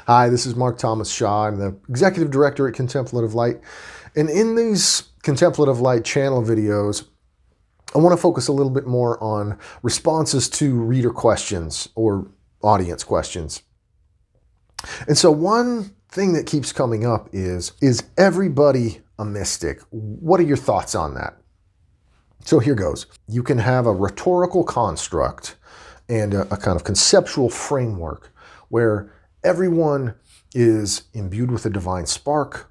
Hi, this is Mark Thomas Shaw. I'm the Executive Director at Contemplative Light. And in these Contemplative Light channel videos, I want to focus a little bit more on responses to reader questions or audience questions. And so one thing that keeps coming up is everybody a mystic? What are your thoughts on that? So here goes. You can have a rhetorical construct and a kind of conceptual framework where everyone is imbued with a divine spark,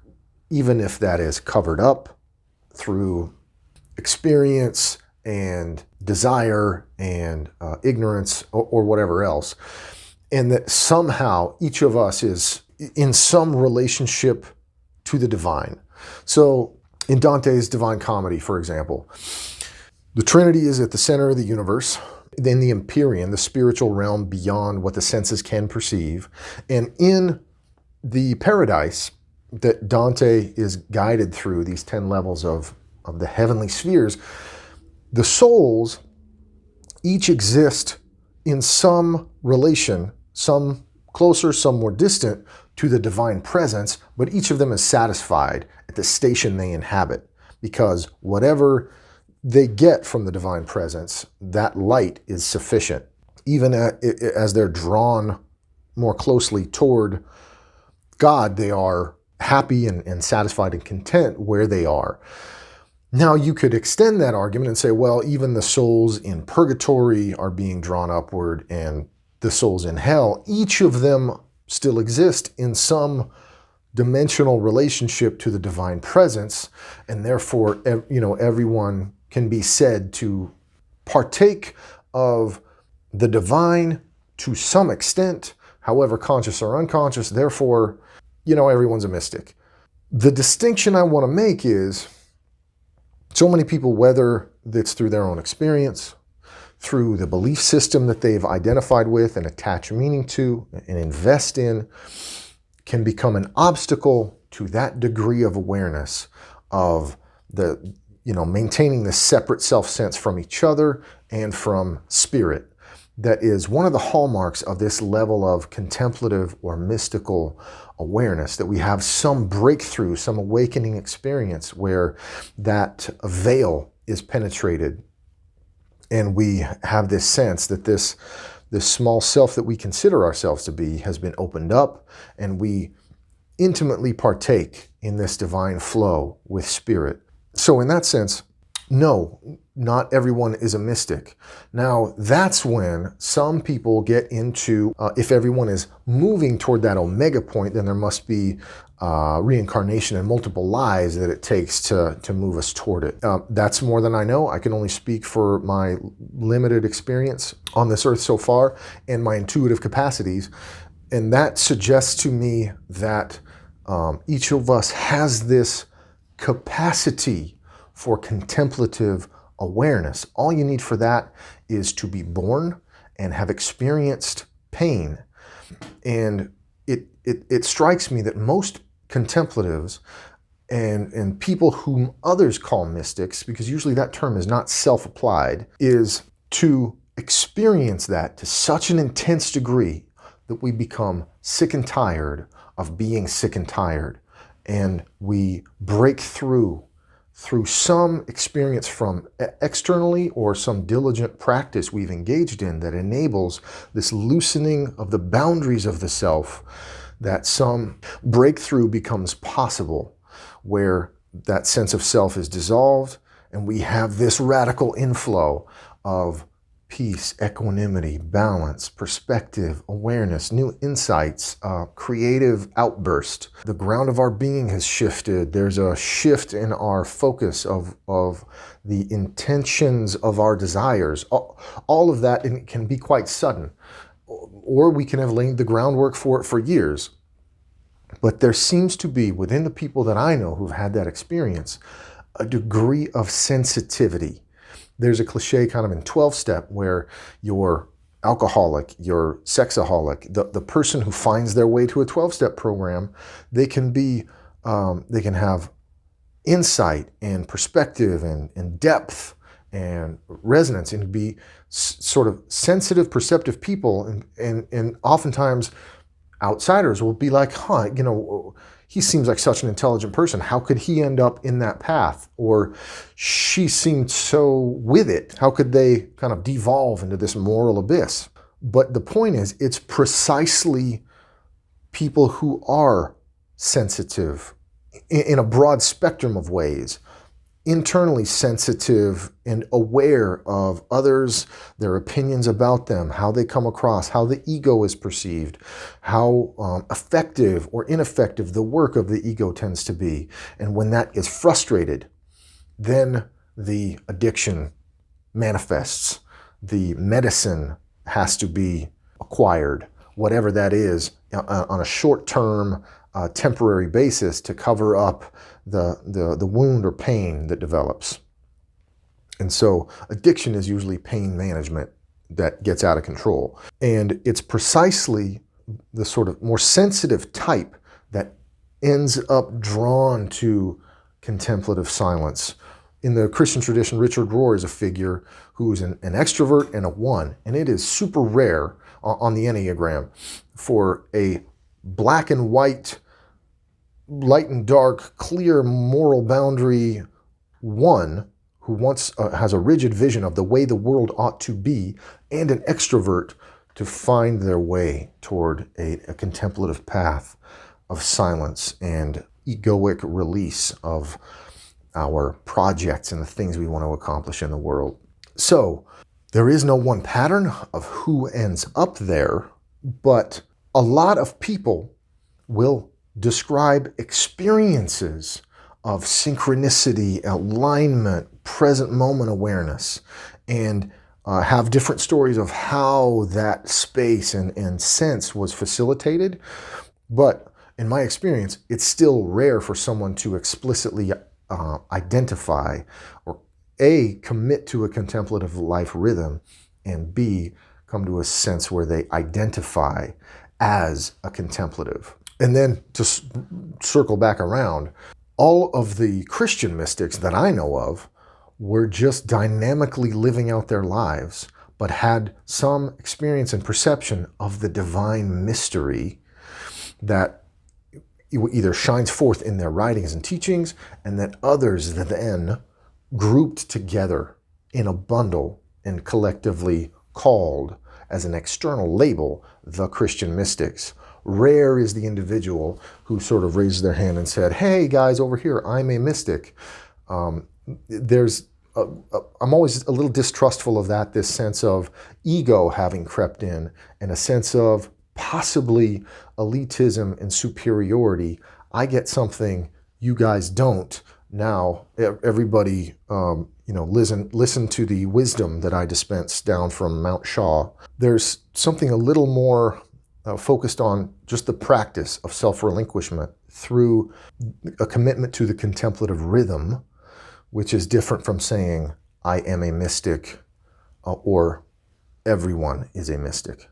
even if that is covered up through experience and desire and ignorance or whatever else. And that somehow each of us is in some relationship to the divine. So in Dante's Divine Comedy, for example, the Trinity is at the center of the universe. Then the Empyrean, the spiritual realm beyond what the senses can perceive. And in the paradise that Dante is guided through, these 10 levels of the heavenly spheres, the souls each exist in some relation, some closer, some more distant, to the divine presence, but each of them is satisfied at the station they inhabit, because whatever they get from the divine presence, that light is sufficient. Even as they're drawn more closely toward God, they are happy and satisfied and content where they are. Now you could extend that argument and say, well, even the souls in purgatory are being drawn upward, and the souls in hell, each of them still exist in some dimensional relationship to the divine presence, and therefore, everyone can be said to partake of the divine to some extent, however conscious or unconscious. Therefore, everyone's a mystic. The distinction I want to make is so many people, whether it's through their own experience, through the belief system that they've identified with and attach meaning to and invest in, can become an obstacle to that degree of awareness of the maintaining the separate self-sense from each other and from spirit. That is one of the hallmarks of this level of contemplative or mystical awareness, that we have some breakthrough, some awakening experience where that veil is penetrated, and we have this sense that this small self that we consider ourselves to be has been opened up, and we intimately partake in this divine flow with spirit. So in that sense, no, not everyone is a mystic. Now, that's when some people get into, if everyone is moving toward that omega point, then there must be reincarnation and multiple lives that it takes to move us toward it. That's more than I know. I can only speak for my limited experience on this earth so far and my intuitive capacities. And that suggests to me that each of us has this capacity for contemplative awareness. All you need for that is to be born and have experienced pain. And it strikes me that most contemplatives and people whom others call mystics, because usually that term is not self-applied, is to experience that to such an intense degree that we become sick and tired of being sick and tired. And we break through some experience from externally or some diligent practice we've engaged in that enables this loosening of the boundaries of the self, that some breakthrough becomes possible where that sense of self is dissolved and we have this radical inflow of peace, equanimity, balance, perspective, awareness, new insights, creative outburst. The ground of our being has shifted. There's a shift in our focus of the intentions of our desires. All of that can be quite sudden, or we can have laid the groundwork for it for years. But there seems to be, within the people that I know who've had that experience, a degree of sensitivity. There's a cliche kind of in 12-step where you're alcoholic, you're sexaholic, the person who finds their way to a 12-step program, they can have insight and perspective and depth and resonance, and be sort of sensitive, perceptive people, and oftentimes outsiders will be like, huh, you know, he seems like such an intelligent person. How could he end up in that path? Or she seemed so with it. How could they kind of devolve into this moral abyss? But the point is, it's precisely people who are sensitive in a broad spectrum of ways, internally sensitive and aware of others, their opinions about them, how they come across, how the ego is perceived, how effective or ineffective the work of the ego tends to be. And when that is frustrated, then the addiction manifests. The medicine has to be acquired, whatever that is, on a short-term, temporary basis to cover up the wound or pain that develops. And so addiction is usually pain management that gets out of control. And it's precisely the sort of more sensitive type that ends up drawn to contemplative silence. In the Christian tradition, Richard Rohr is a figure who is an extrovert and a one, and it is super rare on the Enneagram for a black and white, light and dark, clear moral boundary one who has a rigid vision of the way the world ought to be, and an extrovert to find their way toward a contemplative path of silence and egoic release of our projects and the things we want to accomplish in the world. So there is no one pattern of who ends up there, but a lot of people will describe experiences of synchronicity, alignment, present moment awareness, and have different stories of how that space and sense was facilitated. But in my experience, it's still rare for someone to explicitly identify or A, commit to a contemplative life rhythm, and B, come to a sense where they identify as a contemplative. And then to circle back around, all of the Christian mystics that I know of were just dynamically living out their lives, but had some experience and perception of the divine mystery that either shines forth in their writings and teachings, and that others then grouped together in a bundle and collectively called as an external label the Christian mystics. Rare is the individual who sort of raised their hand and said, hey guys, over here, I'm a mystic. I'm always a little distrustful of that, this sense of ego having crept in, and a sense of possibly elitism and superiority. I get something you guys don't. Now everybody, listen to the wisdom that I dispense down from Mount Shaw. There's something a little more focused on just the practice of self-relinquishment through a commitment to the contemplative rhythm, which is different from saying, I am a mystic, or everyone is a mystic.